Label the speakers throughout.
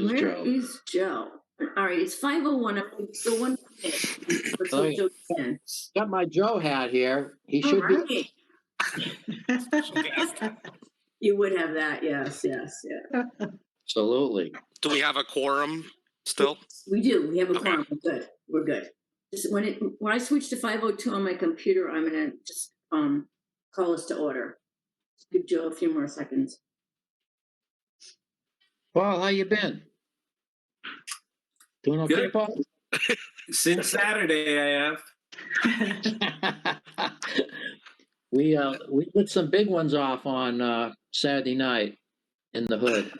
Speaker 1: Where's
Speaker 2: Where
Speaker 1: Joe?
Speaker 2: is Joe? All right, it's 5:01. So 1 minute. Let's
Speaker 1: Oh,
Speaker 2: hope
Speaker 1: yeah.
Speaker 2: Joe can.
Speaker 1: Got my Joe hat here. He
Speaker 2: All
Speaker 1: should be.
Speaker 2: right. You would have that, yes, yeah.
Speaker 1: Absolutely.
Speaker 3: Do we have a quorum still?
Speaker 2: We do. We have a
Speaker 3: Okay.
Speaker 2: quorum. We're good. We're good. Just when I switch to 5:02 on my computer, I'm gonna just call us to order. Give Joe a few more seconds.
Speaker 1: Paul, how you been? Doing okay,
Speaker 4: Good.
Speaker 1: Paul?
Speaker 4: Since Saturday, I have.
Speaker 1: We put some big ones off on Saturday night in the hood.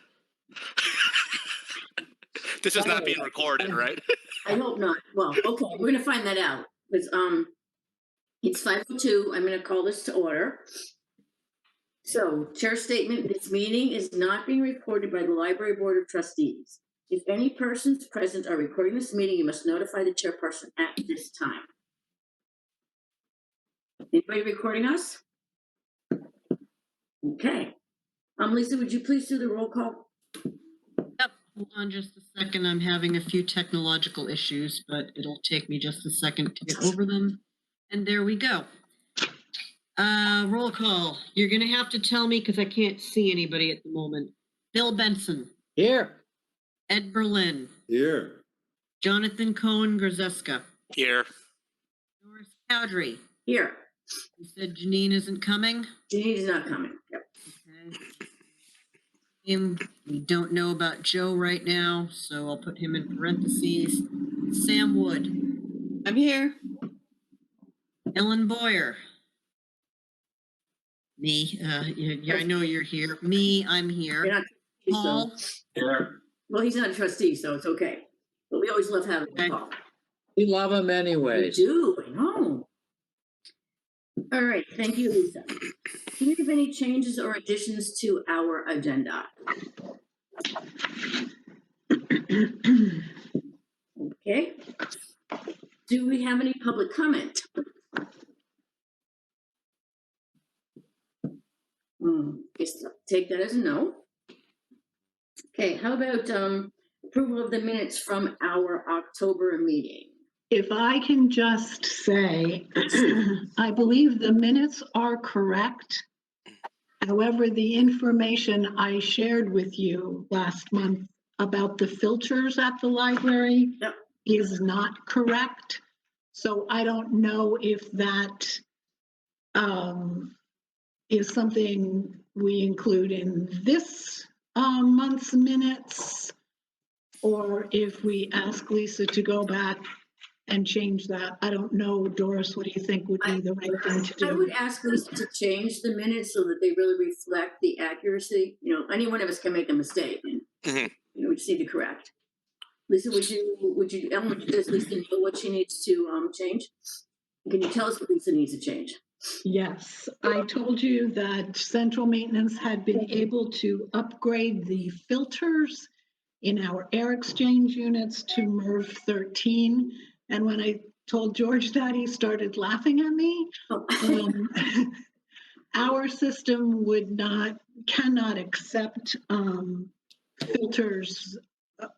Speaker 3: This is not being recorded, right?
Speaker 2: I hope not. Well, okay, we're gonna find that out. Because it's 5:02. I'm gonna call this to order. So, chair statement, this meeting is not being recorded by the Library Board of Trustees. If any persons present are recording this meeting, you must notify the chairperson at this time. Anybody recording us? Okay. Lisa, would you please do the roll call?
Speaker 5: Yep, hold on just a second. I'm having a few technological issues, but it'll take me just a second to get over them. And there we go. Roll call. You're going to have to tell me because I can't see anybody at the moment. Bill Benson.
Speaker 1: Here.
Speaker 5: Ed Berlin.
Speaker 4: Here.
Speaker 5: Jonathan Cohen-Grzeska.
Speaker 3: Here.
Speaker 5: Doris Cowdery.
Speaker 2: Here.
Speaker 5: You said Janine isn't coming?
Speaker 2: Janine is not coming. Yep.
Speaker 5: Okay. We don't know about Joe right now, so I'll put him in parentheses. Sam Wood.
Speaker 6: I'm here.
Speaker 5: Ellen Boyer. Me. I know you're here. Me, I'm
Speaker 2: You're
Speaker 5: here.
Speaker 2: not,
Speaker 5: Paul.
Speaker 4: Here.
Speaker 2: well, he's not a trustee, so it's okay. But we always love having
Speaker 5: Okay.
Speaker 2: Paul.
Speaker 1: We love him
Speaker 2: We
Speaker 1: anyways.
Speaker 2: do, I know. All right, thank you, Lisa. Do we have any changes or additions to our agenda? Okay. Do we have any public comment? Guess I'll take that as a no. Okay, how about approval of the minutes from our October meeting?
Speaker 7: If I can just say, I believe the minutes are correct. However, the information I shared with you last month about the filters at the library
Speaker 2: Yep.
Speaker 7: is not correct. So I don't know if that is something we include in this month's minutes, or if we ask Lisa to go back and change that. I don't know, Doris, what do you think would be the right thing to
Speaker 2: I
Speaker 7: do?
Speaker 2: would ask Lisa to change the minutes so that they really reflect the accuracy. You know, any one of us can make a mistake, and we just need to correct. Lisa, Ellen, does Lisa know what she needs to change? Can you tell us what Lisa needs to change?
Speaker 7: Yes, I told you that central maintenance had been able to upgrade the filters in our air exchange units to MERV 13. And when I told George that, he started laughing at me. Our system cannot accept filters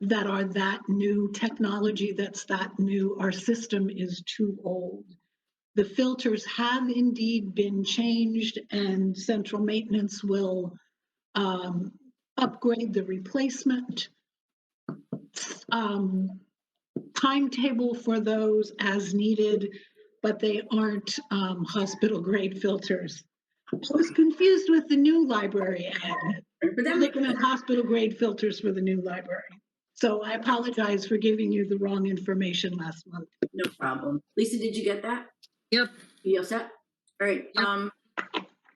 Speaker 7: that are that new, technology that's that new. Our system is too old. The filters have indeed been changed, and central maintenance will upgrade the replacement timetable for those as needed, but they aren't hospital grade filters. I was confused with the new library ad. They're looking at hospital grade filters for the new library. So I apologize for giving you the wrong information last month.
Speaker 2: No problem. Lisa, did you get that?
Speaker 5: Yep.
Speaker 2: You all set? All right.
Speaker 5: Yep.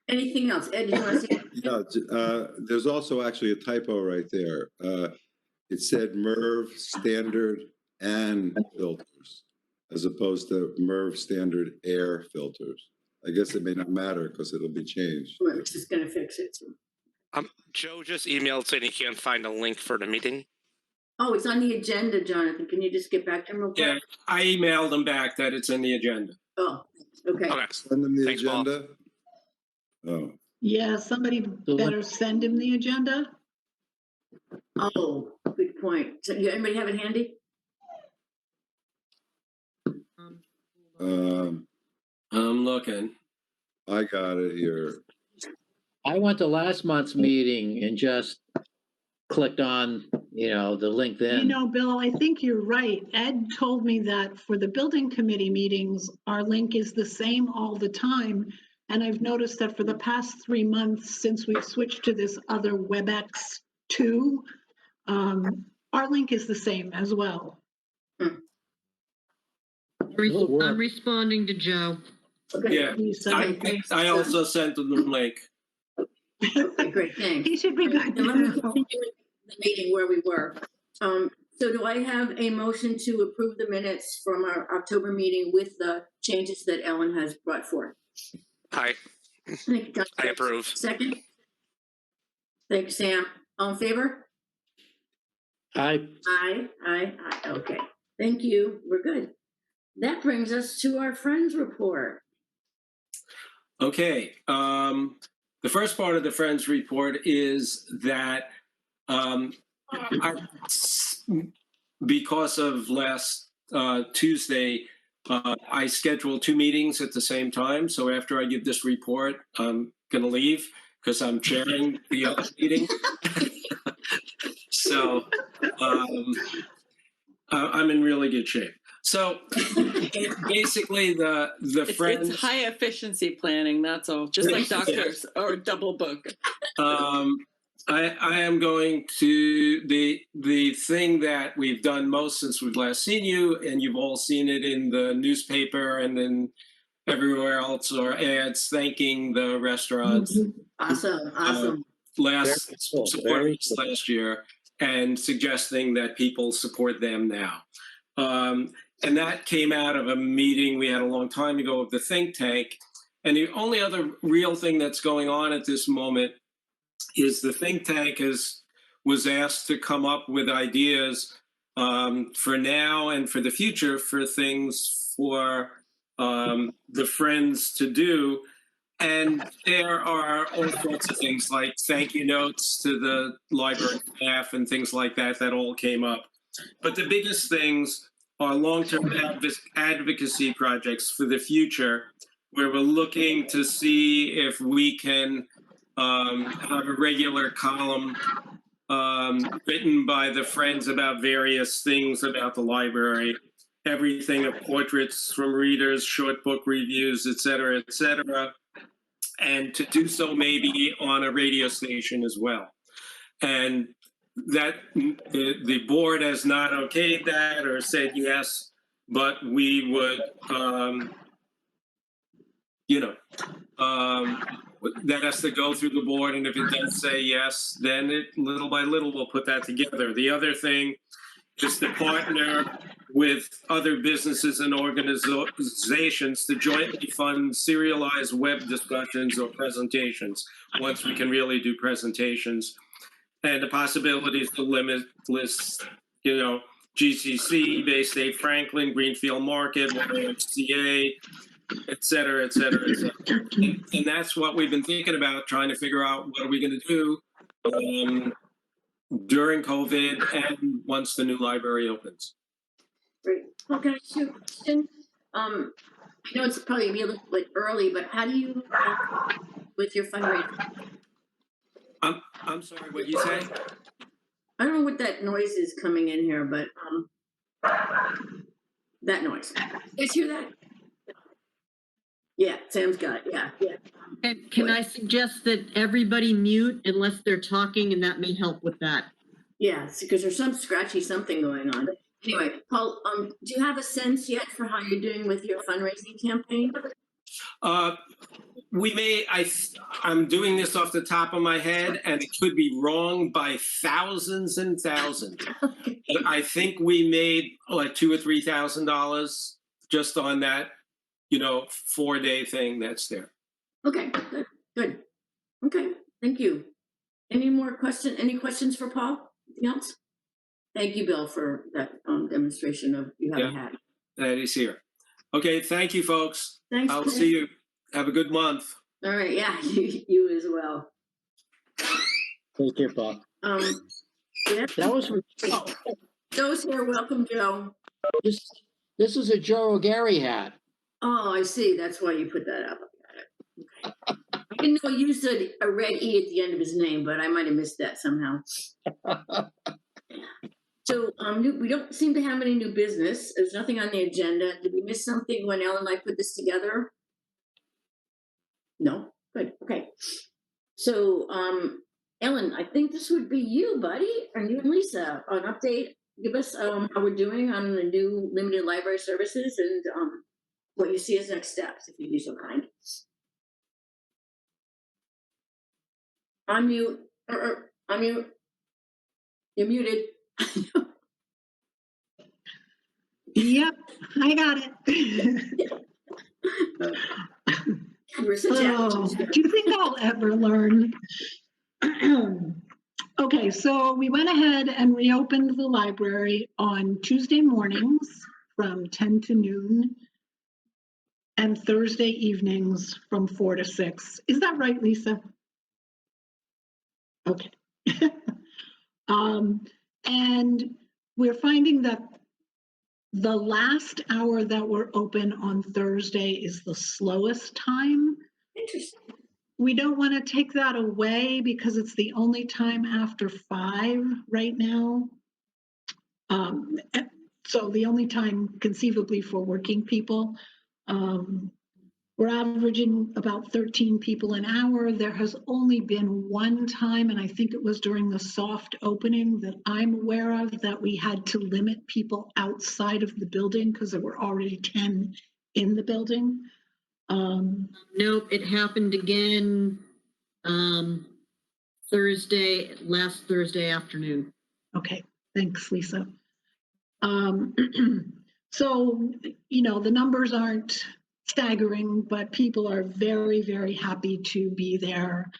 Speaker 2: Anything else? Ed, did you want to say?
Speaker 8: Yeah, there's also actually a typo right there. It said MERV standard and filters, as opposed to MERV standard air filters. I guess it may not matter because it'll be changed.
Speaker 2: We're just going to fix it.
Speaker 3: Joe just emailed saying he can't find a link for the meeting.
Speaker 2: Oh, it's on the agenda, Jonathan. Can you just get back to him real quick?
Speaker 4: Yeah, I emailed him back that it's in the agenda.
Speaker 2: Oh, okay.
Speaker 3: Okay.
Speaker 8: Send them the
Speaker 3: Thanks, Paul.
Speaker 8: agenda. Oh,
Speaker 7: Yeah, somebody better send him the agenda.
Speaker 2: Oh, good point. So anybody have it handy?
Speaker 5: Um,
Speaker 4: I'm looking.
Speaker 8: I got it here.
Speaker 1: I went to last month's meeting and just clicked on, the LinkedIn.
Speaker 7: Bill, I think you're right. Ed told me that for the building committee meetings, our link is the same all the time. And I've noticed that for the past 3 months, since we've switched to this other WebEx 2, our link is the same as well.
Speaker 1: It'll work.
Speaker 5: I'm responding to Joe.
Speaker 2: Okay.
Speaker 4: Yeah,
Speaker 7: Lisa.
Speaker 4: I also sent them the link.
Speaker 2: Okay, great, thanks.
Speaker 7: He should be good
Speaker 2: Now let me
Speaker 7: now.
Speaker 2: continue the meeting where we were. So do I have a motion to approve the minutes from our October meeting with the changes that Ellen has brought forth?
Speaker 3: Hi,
Speaker 2: Thank you, John.
Speaker 3: I approve.
Speaker 2: Second? Thank you, Sam. All in favor?
Speaker 1: I
Speaker 2: Aye. Okay, thank you. We're good. That brings us to our friends report.
Speaker 4: Okay, the first part of the Friends report is that because of last Tuesday, I scheduled 2 meetings at the same time. So after I give this report, I'm going to leave because I'm chairing the other meeting. So I'm in really good shape. So basically, the Friends.
Speaker 6: It's high efficiency planning, that's all, just like doctors or double book.
Speaker 4: I am going to the thing that we've done most since we've last seen you, and you've all seen it in the newspaper and then everywhere else, are ads thanking the restaurants
Speaker 2: Awesome.
Speaker 4: last
Speaker 1: Very cool,
Speaker 4: support
Speaker 1: very
Speaker 4: us
Speaker 1: cool.
Speaker 4: last year and suggesting that people support them now. And that came out of a meeting we had a long time ago of the think tank. And the only other real thing that's going on at this moment is the think tank was asked to come up with ideas for now and for the future for things for the Friends to do. And there are all sorts of things like thank you notes to the library staff and things like that that all came up. But the biggest things are long-term advocacy projects for the future, where we're looking to see if we can have a regular column written by the Friends about various things about the library, everything of portraits from readers, short book reviews, et cetera, and to do so maybe on a radio station as well. And that the board has not okayed that or said yes, but we would, that has to go through the board, and if it does say yes, then it little by little we'll put that together. The other thing is to partner with other businesses and organizations to jointly fund serialized web discussions or presentations once we can really do presentations. And the possibilities to list, GCC, Bay State Franklin, Greenfield Market, YMCA, et cetera. And that's what we've been thinking about, trying to figure out what are we going to do during COVID and once the new library opens.
Speaker 2: Great. Well, can I ask you a question? I know it's probably a little bit early, but how do you with your fundraising?
Speaker 4: I'm sorry, what you say?
Speaker 2: I don't know what that noise is coming in here, but that noise. You guys hear that? Yeah, Sam's got it. Yeah.
Speaker 5: Can I suggest that everybody mute unless they're talking, and that may help with that?
Speaker 2: Yeah, because there's some scratchy something going on. Anyway, Paul, do you have a sense yet for how you're doing with your fundraising campaign?
Speaker 4: I'm doing this off the top of my head, and it could be wrong by thousands and thousands. But I think we made like $2,000 or $3,000 just on that, 4-day thing that's there.
Speaker 2: Okay, good. Okay, thank you. Any questions for Paul? Anything else? Thank you, Bill, for that demonstration of you have a hat.
Speaker 4: That is here. Okay, thank you, folks.
Speaker 2: Thanks.
Speaker 4: I'll
Speaker 2: Paul.
Speaker 4: see you. Have a good month.
Speaker 2: All right, yeah, you as well.
Speaker 1: take care, Paul.
Speaker 2: Yeah.
Speaker 1: That was from,
Speaker 2: Those here, welcome, Joe.
Speaker 1: this, this is a Joe O'Gary hat.
Speaker 2: Oh, I see. That's why you put that up. Okay. I didn't know you used a red E at the end of his name, but I might have missed that somehow. So we don't seem to have any new business. There's nothing on the agenda. Did we miss something when Ellen and I put this together? No? Good. Okay. So Ellen, I think this would be you, buddy, and you and Lisa. An update. Give us how we're doing on the new limited library services and what you see as next steps, if you'd be so kind. Unmute. Unmute. You're muted.
Speaker 7: Yep, I got it.
Speaker 2: We're such
Speaker 7: Oh,
Speaker 2: amateurs.
Speaker 7: do you think I'll ever learn? Okay, so we went ahead and reopened the library on Tuesday mornings from 10 to noon and Thursday evenings from 4 to 6. Is that right, Lisa? Okay. And we're finding that the last hour that we're open on Thursday is the slowest time.
Speaker 2: Interesting.
Speaker 7: We don't want to take that away because it's the only time after 5 right now. So the only time conceivably for working people. We're averaging about 13 people an hour. There has only been one time, and I think it was during the soft opening that I'm aware of, that we had to limit people outside of the building because there were already 10 in the building.
Speaker 5: Nope, it happened again last Thursday afternoon.
Speaker 7: Okay, thanks, Lisa. So, the numbers aren't staggering, but people are very, very happy to be there,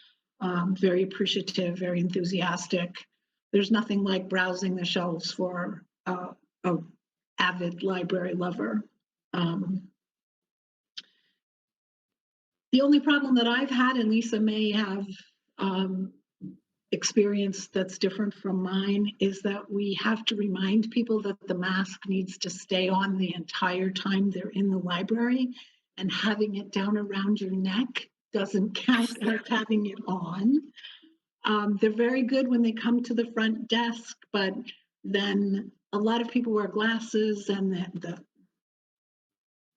Speaker 7: very appreciative, very enthusiastic. There's nothing like browsing the shelves for a avid library lover. The only problem that I've had, and Lisa may have experience that's different from mine, is that we have to remind people that the mask needs to stay on the entire time they're in the library, and having it down around your neck doesn't count as having it on. They're very good when they come to the front desk, but then a lot of people wear glasses, and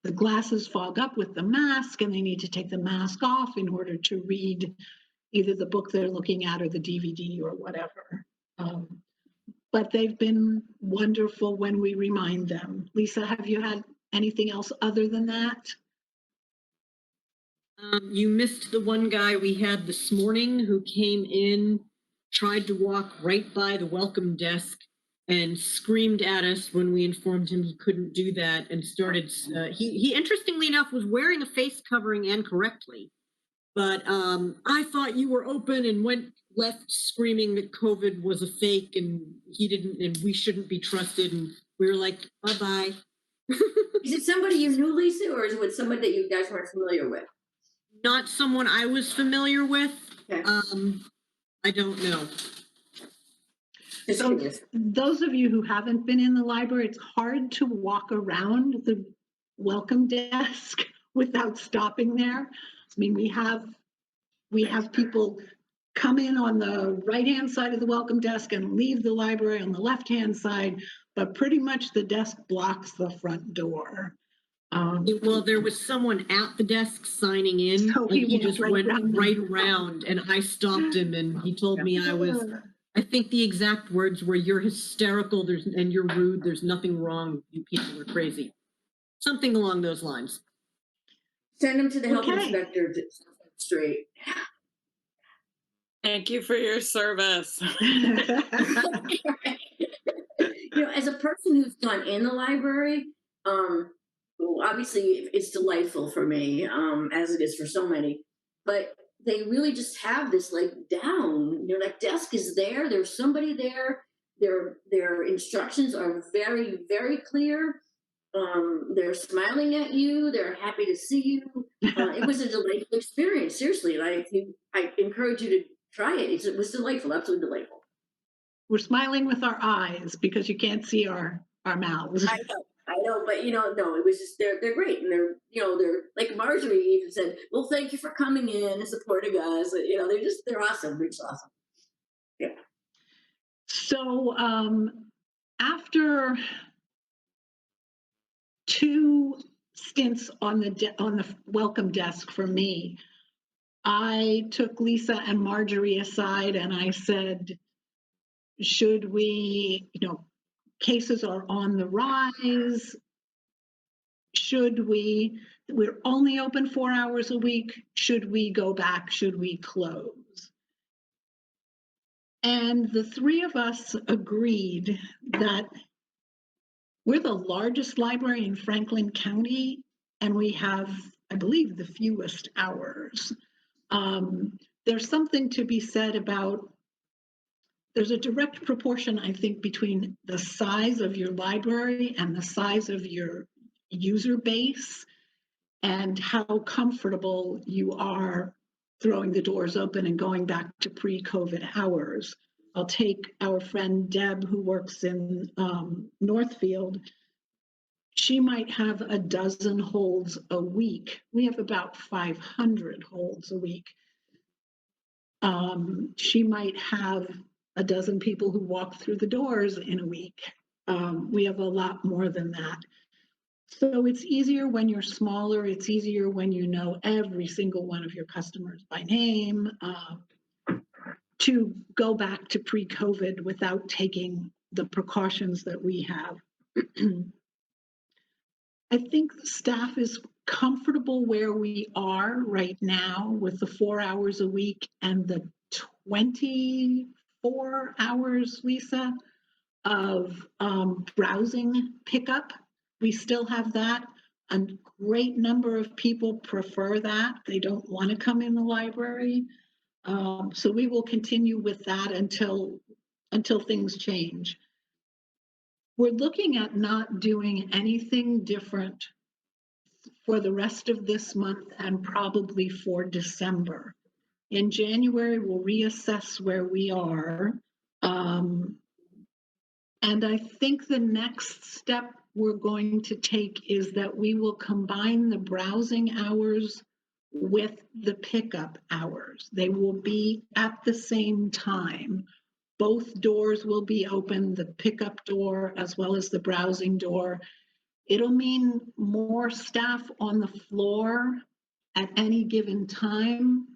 Speaker 7: the glasses fog up with the mask, and they need to take the mask off in order to read either the book they're looking at or the DVD or whatever. But they've been wonderful when we remind them. Lisa, have you had anything else other than that?
Speaker 5: You missed the one guy we had this morning who came in, tried to walk right by the welcome desk and screamed at us when we informed him he couldn't do that, and started, he interestingly enough was wearing a face covering and correctly. But I thought you were open, and left screaming that COVID was a fake and he didn't, and we shouldn't be trusted. And we were like, bye-bye.
Speaker 2: Is it somebody you knew, Lisa, or is it somebody that you guys weren't familiar with?
Speaker 5: Not someone I was familiar with.
Speaker 2: Okay.
Speaker 5: I don't know.
Speaker 7: So those of you who haven't been in the library, it's hard to walk around the welcome desk without stopping there. I mean, we have people come in on the right-hand side of the welcome desk and leave the library on the left-hand side, but pretty much the desk blocks the front door.
Speaker 5: Well, there was someone at the desk signing in,
Speaker 7: So
Speaker 5: and he just
Speaker 7: right
Speaker 5: went
Speaker 7: around
Speaker 5: right around, and I stopped him, and he told me I think the exact words were, "You're hysterical, and you're rude, there's nothing wrong, you people are crazy." Something along those lines.
Speaker 2: Send them to the health inspector to set that straight.
Speaker 6: Thank you for your service.
Speaker 2: As a person who's gone in the library, obviously it's delightful for me, as it is for so many, but they really just have this down. That desk is there. There's somebody there. Their instructions are very, very clear. They're smiling at you. They're happy to see you. It was a delightful experience. Seriously, I encourage you to try it. It was delightful, absolutely delightful.
Speaker 7: we're smiling with our eyes because you can't see our mouths.
Speaker 2: I know, but no, it was just they're great, and they're like Marjorie even said, "Well, thank you for coming in and supporting us." They're awesome. They're just awesome. Yeah.
Speaker 7: So after 2 stints on the welcome desk for me, I took Lisa and Marjorie aside and I said, should we, cases are on the rise. We're only open 4 hours a week. Should we go back? Should we close? And the three of us agreed that we're the largest library in Franklin County, and we have, I believe, the fewest hours. There's something to be said about, there's a direct proportion, I think, between the size of your library and the size of your user base and how comfortable you are throwing the doors open and going back to pre-COVID hours. I'll take our friend Deb, who works in Northfield. She might have a dozen holds a week. We have about 500 holds a week. She might have a dozen people who walk through the doors in a week. We have a lot more than that. So it's easier when you're smaller. It's easier when you know every single one of your customers by name to go back to pre-COVID without taking the precautions that we have. I think the staff is comfortable where we are right now with the 4 hours a week and the 24 hours, Lisa, of browsing pickup. We still have that. A great number of people prefer that. They don't want to come in the library. So we will continue with that until things change. We're looking at not doing anything different for the rest of this month and probably for December. In January, we'll reassess where we are. And I think the next step we're going to take is that we will combine the browsing hours with the pickup hours. They will be at the same time. Both doors will be open, the pickup door as well as the browsing door. It'll mean more staff on the floor at any given time,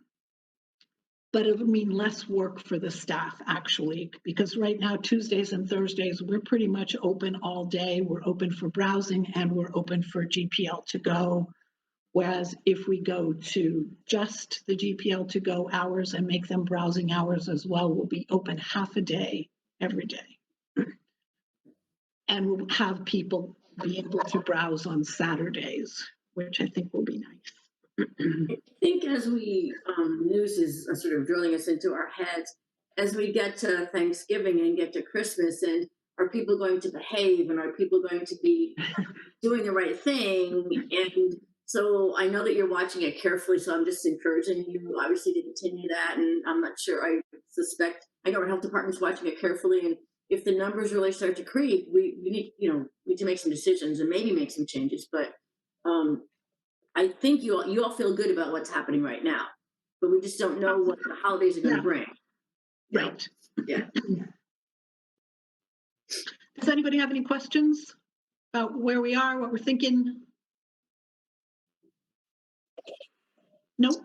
Speaker 7: but it'll mean less work for the staff actually, because right now, Tuesdays and Thursdays, we're pretty much open all day. We're open for browsing and we're open for GPL to go. Whereas if we go to just the GPL to go hours and make them browsing hours as well, we'll be open half a day every day. And we'll have people be able to browse on Saturdays, which I think will be nice.
Speaker 2: I think as we, news is sort of drilling us into our heads, as we get to Thanksgiving and get to Christmas, and are people going to behave and are people going to be doing the right thing? And so I know that you're watching it carefully, so I'm just encouraging you obviously to continue that. And I'm not sure, I know our health department's watching it carefully, and if the numbers really start to creep, we need to make some decisions and maybe make some changes. But I think you all feel good about what's happening right now, but we just don't know what the holidays are going to bring.
Speaker 7: Right.
Speaker 2: Yeah.
Speaker 7: Does anybody have any questions about where we are, what we're thinking? Nope.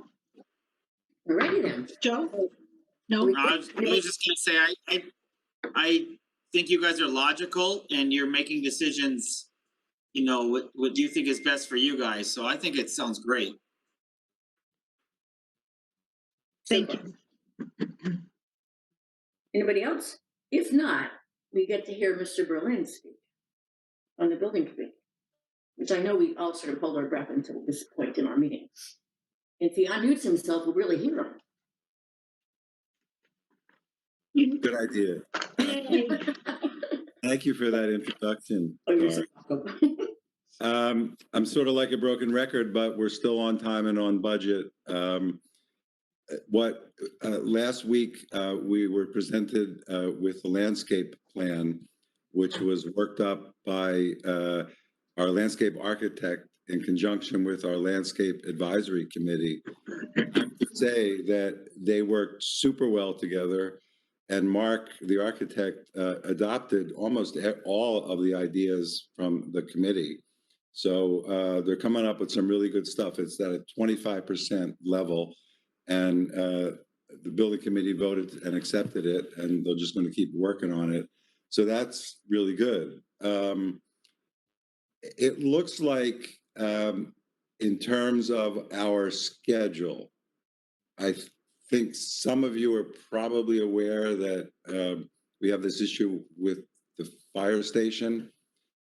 Speaker 2: Alrighty then.
Speaker 7: Joe? No?
Speaker 9: I was just gonna say, I think you guys are logical and you're making decisions, what you think is best for you guys. So I think it sounds great.
Speaker 7: Thank you.
Speaker 2: Anybody else? If not, we get to hear Mr. Berlin speak on the building committee, which I know we all sort of hold our breath until this point in our meeting. If he unmutes himself, we'll really hear him.
Speaker 8: Good idea. Thank you for that introduction.
Speaker 2: Oh, you're so welcome.
Speaker 8: I'm sort of like a broken record, but we're still on time and on budget. last week, we were presented with the landscape plan, which was worked up by our landscape architect in conjunction with our landscape advisory committee. I have to say that they worked super well together, and Mark, the architect, adopted almost all of the ideas from the committee. So they're coming up with some really good stuff. It's at a 25% level, and the building committee voted and accepted it, and they're just going to keep working on it. So that's really good. It looks like, in terms of our schedule, I think some of you are probably aware that we have this issue with the fire station.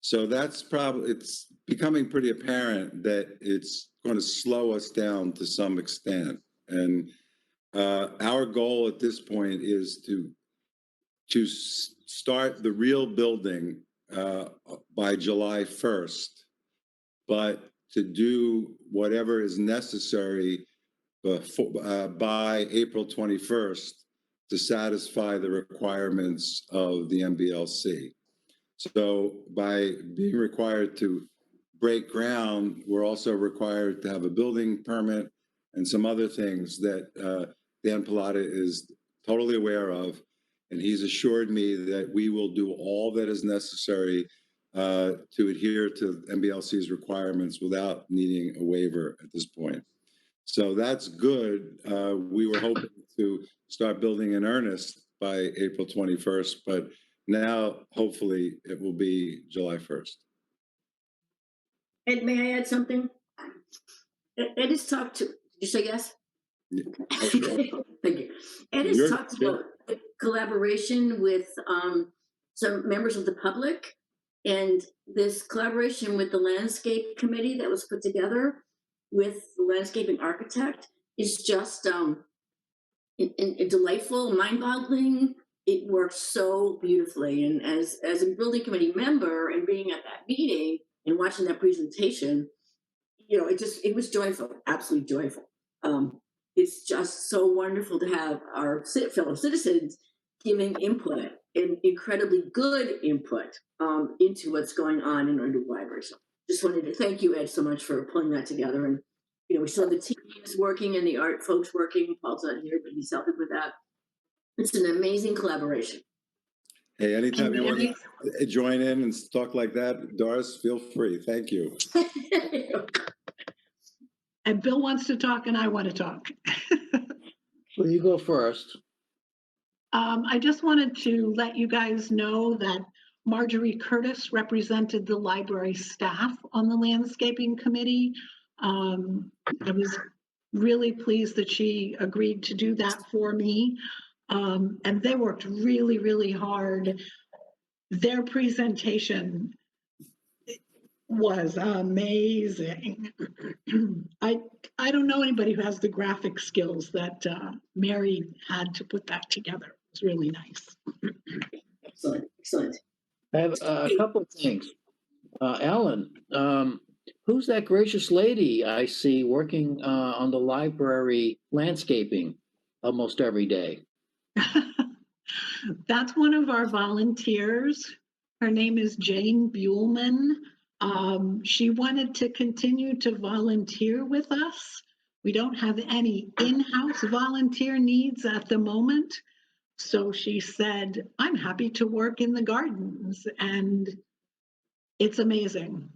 Speaker 8: So that's it's becoming pretty apparent that it's going to slow us down to some extent. And our goal at this point is to start the real building by July 1st, but to do whatever is necessary by April 21st to satisfy the requirements of the MBLC. So by being required to break ground, we're also required to have a building permit and some other things that Dan Pilata is totally aware of. And he's assured me that we will do all that is necessary to adhere to MBLC's requirements without needing a waiver at this point. So that's good. We were hoping to start building in earnest by April 21st, but now hopefully it will be July 1st.
Speaker 2: Ed, may I add something? Ed has talked to, did you say yes?
Speaker 8: Yeah.
Speaker 2: Thank you. Ed has talked about collaboration with some members of the public, and this collaboration with the landscape committee that was put together with the landscaping architect is just delightful, mind-boggling. It works so beautifully, and as a building committee member and being at that meeting and watching that presentation, you know, it was joyful, absolutely joyful. It's just so wonderful to have our fellow citizens giving input, and incredibly good input into what's going on in our new library. So just wanted to thank you, Ed, so much for pulling that together. And, you know, we saw the teams working and the art folks working. Paul's not here, but he's helping with that. It's an amazing collaboration.
Speaker 8: Hey, anytime you want to join in and talk like that, Doris, feel free. Thank you.
Speaker 7: And Bill wants to talk and I want to talk.
Speaker 1: Well, you go first.
Speaker 7: I just wanted to let you guys know that Marjorie Curtis represented the library staff on the landscaping committee. I was really pleased that she agreed to do that for me. And they worked really, really hard. Their presentation was amazing. I don't know anybody who has the graphic skills that Mary had to put that together. It was really nice.
Speaker 2: Excellent, excellent.
Speaker 1: I have a couple of things. Alan, who's that gracious lady I see working on the library landscaping almost every day?
Speaker 7: That's one of our volunteers. Her name is Jane Buellman. She wanted to continue to volunteer with us. We don't have any in-house volunteer needs at the moment. So she said, I'm happy to work in the gardens, and it's amazing.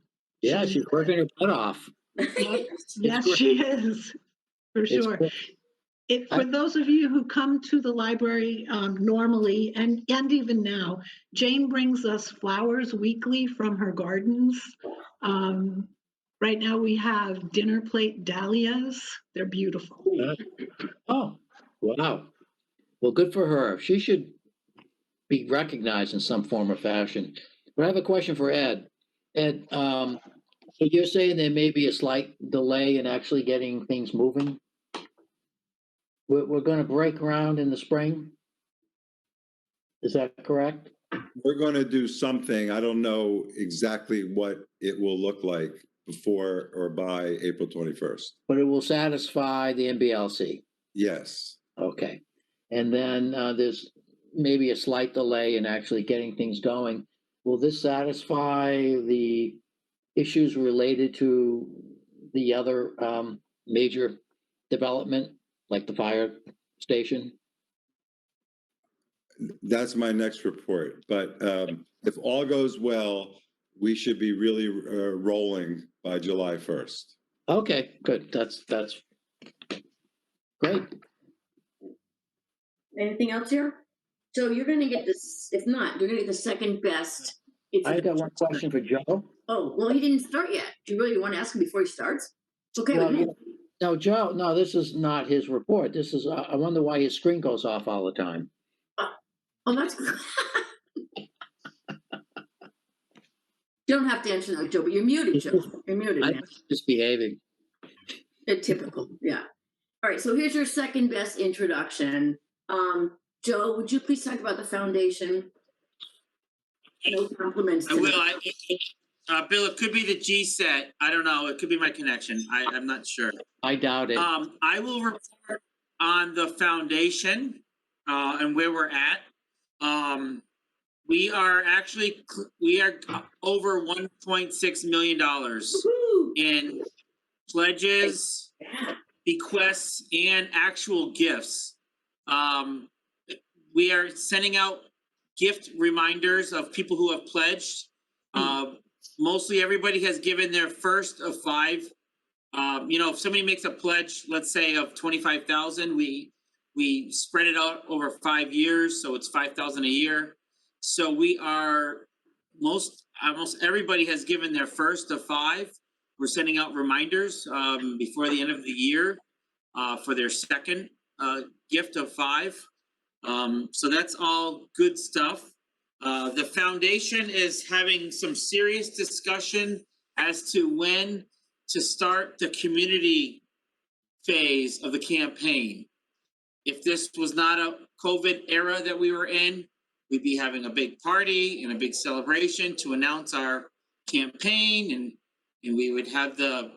Speaker 1: Yeah, she's working her butt off.
Speaker 7: Yes, she is, for sure. For those of you who come to the library normally, and even now, Jane brings us flowers weekly from her gardens. Right now we have dinner plate dahlias. They're beautiful.
Speaker 1: Oh, wow. Well, good for her. She should be recognized in some form or fashion. But I have a question for Ed. Ed, so you're saying there may be a slight delay in actually getting things moving? We're going to break ground in the spring? Is that correct?
Speaker 8: We're going to do something. I don't know exactly what it will look like before or by April 21st.
Speaker 1: But it will satisfy the MBLC?
Speaker 8: Yes.
Speaker 1: Okay. And then there's maybe a slight delay in actually getting things going. Will this satisfy the issues related to the other major development, like the fire station?
Speaker 8: That's my next report. But if all goes well, we should be really rolling by July 1st.
Speaker 1: Okay, good. That's great.
Speaker 2: Anything else here? So you're gonna get this, if not, you're gonna get the second best.
Speaker 1: I got one question for Joe.
Speaker 2: Oh, well, he didn't start yet. Do you really want to ask him before he starts? It's okay
Speaker 1: Well,
Speaker 2: with me.
Speaker 1: No, Joe, no, this is not his report. This is, I wonder why his screen goes off all the time.
Speaker 2: Oh, that's. You don't have to answer that, Joe, but you're muted, Joe. You're muted,
Speaker 1: I'm
Speaker 2: man.
Speaker 1: misbehaving.
Speaker 2: Typical, yeah. All right, so here's your second best introduction. Joe, would you please talk about the foundation? No compliments.
Speaker 9: I will.
Speaker 2: tonight.
Speaker 9: Bill, it could be the G set. I don't know. It could be my connection. I'm not sure.
Speaker 1: I doubt it.
Speaker 9: I will report on the foundation and where we're at. We are actually over $1.6 million
Speaker 2: Woo-hoo.
Speaker 9: in pledges, bequests, and actual gifts. We are sending out gift reminders of people who have pledged. Mostly everybody has given their first of 5. If somebody makes a pledge, let's say of 25,000, we spread it out over 5 years, so it's 5,000 a year. So we are almost everybody has given their first of 5. We're sending out reminders before the end of the year for their second gift of 5. So that's all good stuff. The foundation is having some serious discussion as to when to start the community phase of the campaign. If this was not a COVID era that we were in, we'd be having a big party and a big celebration to announce our campaign, and we would have the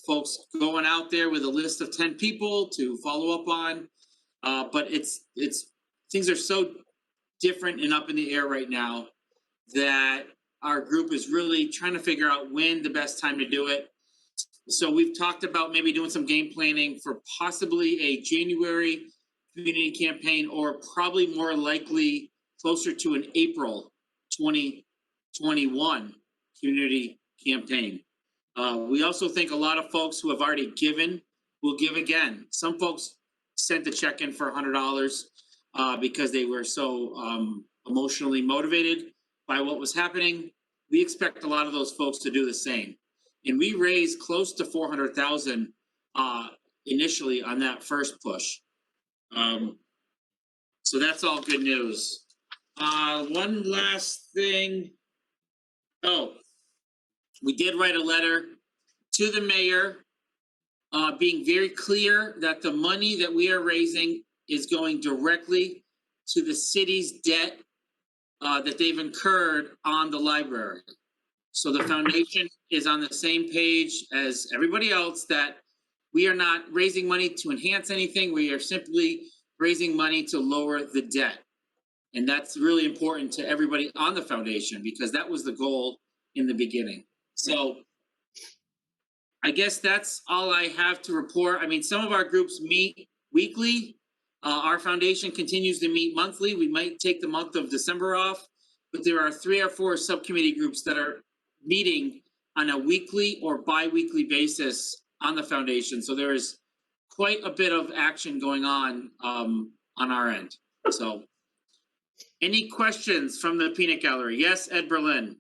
Speaker 9: folks going out there with a list of 10 people to follow up on. But it's things are so different and up in the air right now that our group is really trying to figure out when the best time to do it. So we've talked about maybe doing some game planning for possibly a January community campaign, or probably more likely closer to an April 2021 community campaign. We also think a lot of folks who have already given will give again. Some folks sent a check in for $100 because they were so emotionally motivated by what was happening. We expect a lot of those folks to do the same. And we raised close to 400,000 initially on that first push. So that's all good news. One last thing. Oh, we did write a letter to the mayor being very clear that the money that we are raising is going directly to the city's debt that they've incurred on the library. So the foundation is on the same page as everybody else, that we are not raising money to enhance anything. We are simply raising money to lower the debt. And that's really important to everybody on the foundation, because that was the goal in the beginning. So I guess that's all I have to report. I mean, some of our groups meet weekly. Our foundation continues to meet monthly. We might take the month of December off, but there are 3 or 4 subcommittee groups that are meeting on a weekly or bi-weekly basis on the foundation. So there is quite a bit of action going on our end. So any questions from the peanut gallery? Yes, Ed Berlin.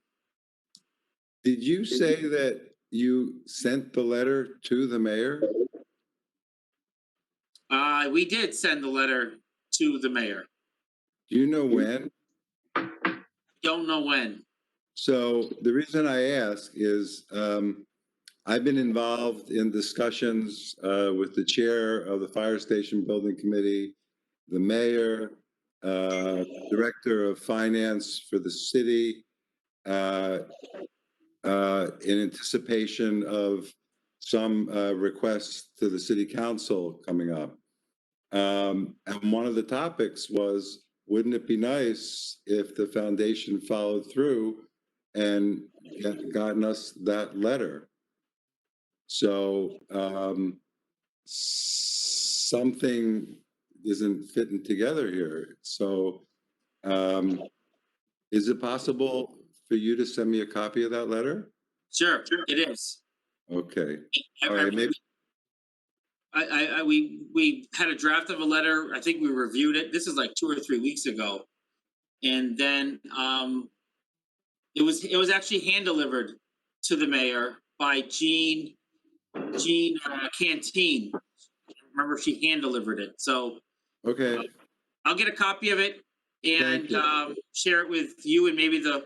Speaker 8: Did you say that you sent the letter to the mayor?
Speaker 9: We did send the letter to the mayor.
Speaker 8: Do you know when?
Speaker 9: Don't know when.
Speaker 8: So the reason I ask is I've been involved in discussions with the chair of the Fire Station Building Committee, the mayor, director of finance for the city, in anticipation of some requests to the city council coming up. And one of the topics was, wouldn't it be nice if the foundation followed through and gotten us that letter? So something isn't fitting together here. So is it possible for you to send me a copy of that letter?
Speaker 9: Sure, it is.
Speaker 8: Okay.
Speaker 9: I-
Speaker 8: All right. Maybe.
Speaker 9: we had a draft of a letter. I think we reviewed it. This is like 2 or 3 weeks ago. And then it was actually hand delivered to the mayor by Jean Canteen. Remember, she hand delivered it. So
Speaker 8: Okay.
Speaker 9: I'll get a copy of it and
Speaker 8: Thank you.
Speaker 9: share it with you and maybe if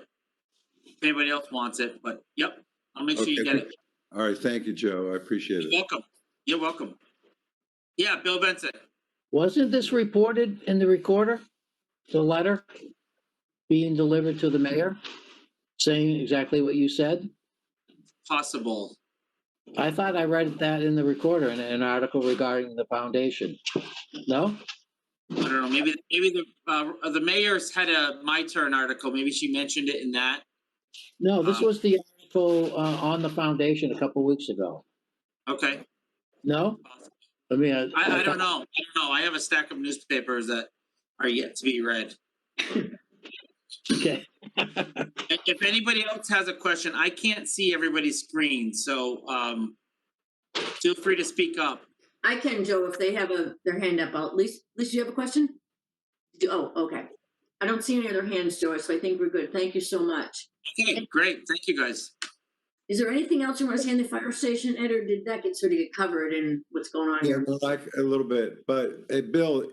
Speaker 9: anybody else wants it. But yep, I'll make sure you get it.
Speaker 8: All right. Thank you, Joe. I appreciate
Speaker 9: You're
Speaker 8: it.
Speaker 9: welcome. You're welcome. Yeah, Bill Benson.
Speaker 1: Wasn't this reported in the recorder? The letter being delivered to the mayor, saying exactly what you said?
Speaker 9: Possible.
Speaker 1: I thought I read that in the recorder in an article regarding the foundation. No?
Speaker 9: I don't know. Maybe the mayor's had a My Turn article. Maybe she mentioned it in that.
Speaker 1: No, this was the article on the foundation a couple weeks ago.
Speaker 9: Okay.
Speaker 1: No? I mean,
Speaker 9: I don't know. I have a stack of newspapers that are yet to be read.
Speaker 1: Okay.
Speaker 9: If anybody else has a question, I can't see everybody's screen, so feel free to speak up.
Speaker 2: I can, Joe, if they have their hand up. At least you have a question? Oh, okay. I don't see any other hands, Joyce, so I think we're good. Thank you so much.
Speaker 9: Okay, great. Thank you, guys.
Speaker 2: Is there anything else you want to say in the fire station, Ed, or did that get sort of get covered in what's going on
Speaker 8: Yeah,
Speaker 2: here?
Speaker 8: no, like a little bit. But hey, Bill,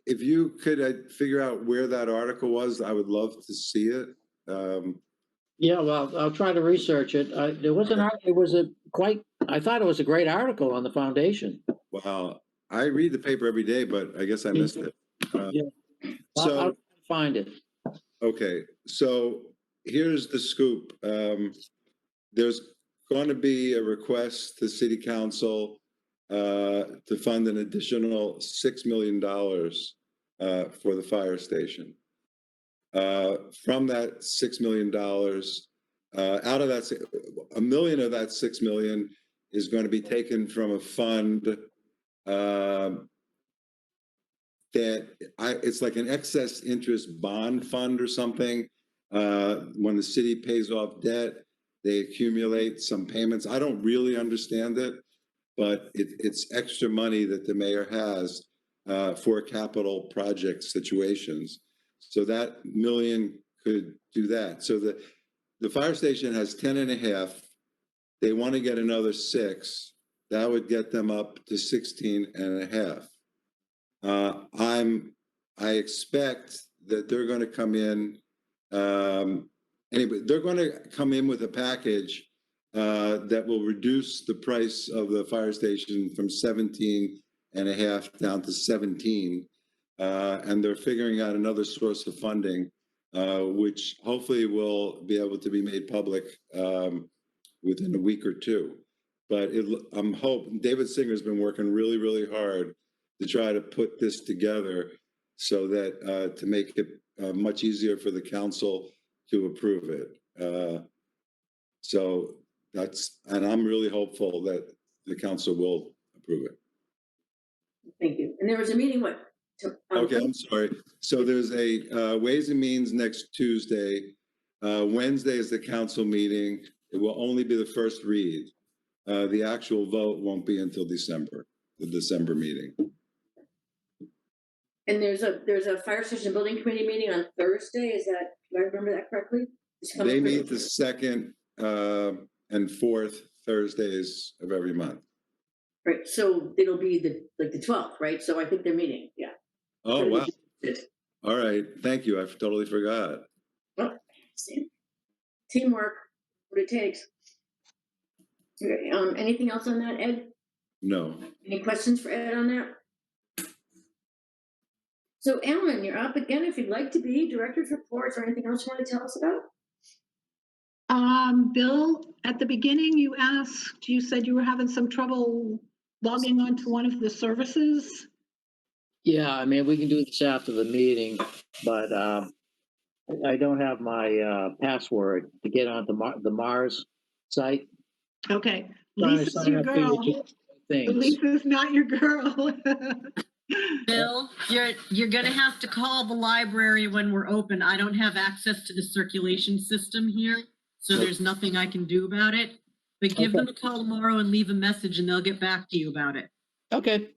Speaker 8: if you could figure out where that article was, I would love to see it.
Speaker 1: Yeah, well, I'll try to research it. There was I thought it was a great article on the foundation.
Speaker 8: Wow. I read the paper every day, but I guess I missed it.
Speaker 1: Yeah. I'll find it.
Speaker 8: Okay, so here's the scoop. There's going to be a request to City Council to fund an additional $6 million for the fire station. From that $6 million, out of that, $1 million of that $6 million is going to be taken from a fund it's like an excess interest bond fund or something. When the city pays off debt, they accumulate some payments. I don't really understand it, but it's extra money that the mayor has for capital project situations. So that $1 million could do that. So the fire station has 10.5. They want to get another 6. That would get them up to 16.5. I expect that they're going to come in. Anyway, they're going to come in with a package that will reduce the price of the fire station from 17.5 down to 17. And they're figuring out another source of funding, which hopefully will be able to be made public within a week or two. But I'm hoping David Singer's been working really, really hard to try to put this together so that to make it much easier for the council to approve it. So and I'm really hopeful that the council will approve it.
Speaker 2: Thank you. And there was a meeting,
Speaker 8: Okay, I'm sorry. So there's a Ways and Means next Tuesday. Wednesday is the council meeting. It will only be the first read. The actual vote won't be until December, the December meeting.
Speaker 2: And there's a fire station building committee meeting on Thursday. Do I remember that correctly?
Speaker 8: They meet the second and fourth Thursdays of every month.
Speaker 2: Right, so it'll be the 12th, right? So I think they're meeting, yeah.
Speaker 8: Oh, wow. All right, thank you. I totally forgot.
Speaker 2: Well, teamwork, what it takes. Anything else on that, Ed?
Speaker 8: No.
Speaker 2: Any questions for Ed on that? So Ellen, you're up again if you'd like to be. Director's reports or anything else you want to tell us about?
Speaker 7: Bill, at the beginning, you said you were having some trouble logging onto one of the services.
Speaker 1: Yeah, I mean, we can do this after the meeting, but I don't have my password to get onto the Mars site.
Speaker 7: Okay,
Speaker 1: Trying to
Speaker 7: Lisa's
Speaker 1: sign
Speaker 7: your
Speaker 1: up for you
Speaker 7: girl.
Speaker 1: to do things.
Speaker 7: Lisa's not your girl.
Speaker 5: Bill, you're gonna have to call the library when we're open. I don't have access to the circulation system here, so there's nothing I can do about it. But give them a call tomorrow and leave a message and they'll get back to you about it.
Speaker 1: Okay,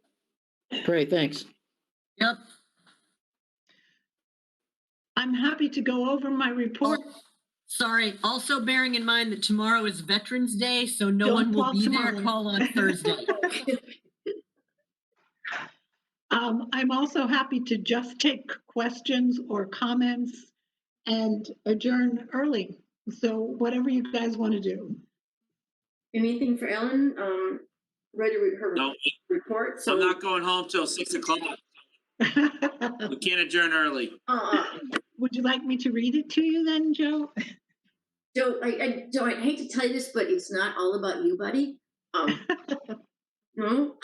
Speaker 1: great, thanks.
Speaker 5: Yep.
Speaker 7: I'm happy to go over my report.
Speaker 5: Sorry, also bearing in mind that tomorrow is Veterans Day, so no
Speaker 7: Don't
Speaker 5: one will
Speaker 7: call
Speaker 5: be
Speaker 7: tomorrow.
Speaker 5: there. Call on Thursday.
Speaker 7: I'm also happy to just take questions or comments and adjourn early. So whatever you guys want to do.
Speaker 2: Anything for Ellen? Ready to her
Speaker 9: No,
Speaker 2: report, so.
Speaker 9: I'm not going home till 6 o'clock. We can't adjourn early.
Speaker 7: Would you like me to read it to you then, Joe?
Speaker 2: Joe, Joe, I hate to tell you this, but it's not all about you, buddy. No.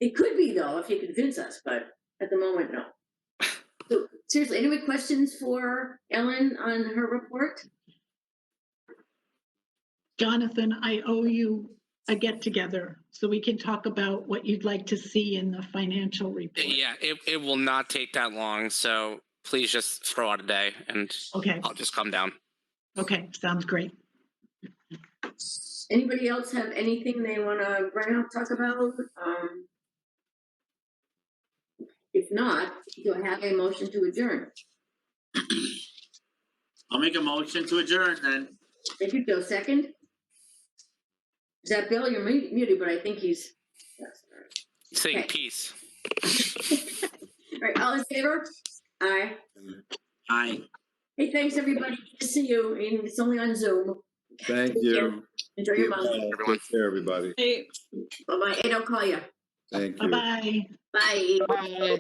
Speaker 2: It could be though, if you convince us, but at the moment, no. So seriously, any questions for Ellen on her report?
Speaker 7: Jonathan, I owe you a get together so we can talk about what you'd like to see in the financial report.
Speaker 3: Yeah, it will not take that long. So please just throw out a day and
Speaker 7: Okay,
Speaker 3: I'll just come down.
Speaker 7: okay, sounds great.
Speaker 2: Anybody else have anything they want to bring up, talk about? If not, do I have a motion to adjourn?
Speaker 9: I'll make a motion to adjourn then.
Speaker 2: Thank you, Joe. Second? Is that Bill? You're muted, but I think he's.
Speaker 3: Saying
Speaker 2: Okay.
Speaker 3: peace.
Speaker 2: All right, all in favor? Aye.
Speaker 9: Aye.
Speaker 2: Hey, thanks, everybody. Good to see you. And it's only on Zoom.
Speaker 8: Thank
Speaker 2: Take care.
Speaker 8: you.
Speaker 2: Enjoy your month.
Speaker 3: Everyone.
Speaker 8: Take care, everybody.
Speaker 6: Hey,
Speaker 2: Bye-bye. And I'll call you.
Speaker 8: Thank you.
Speaker 7: Bye-bye.
Speaker 2: Bye.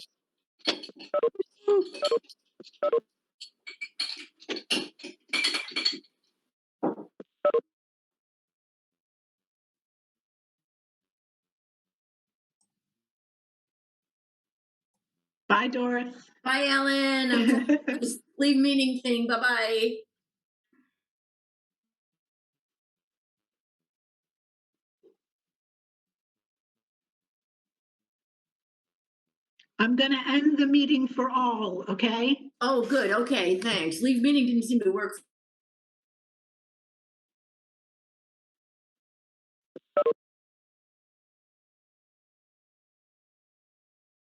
Speaker 7: Bye, Doris.
Speaker 2: Bye, Ellen. Just leave meeting thing. Bye-bye.
Speaker 7: I'm going to end the meeting for all, okay?
Speaker 2: Oh, good. Okay, thanks. Leave meeting didn't seem to work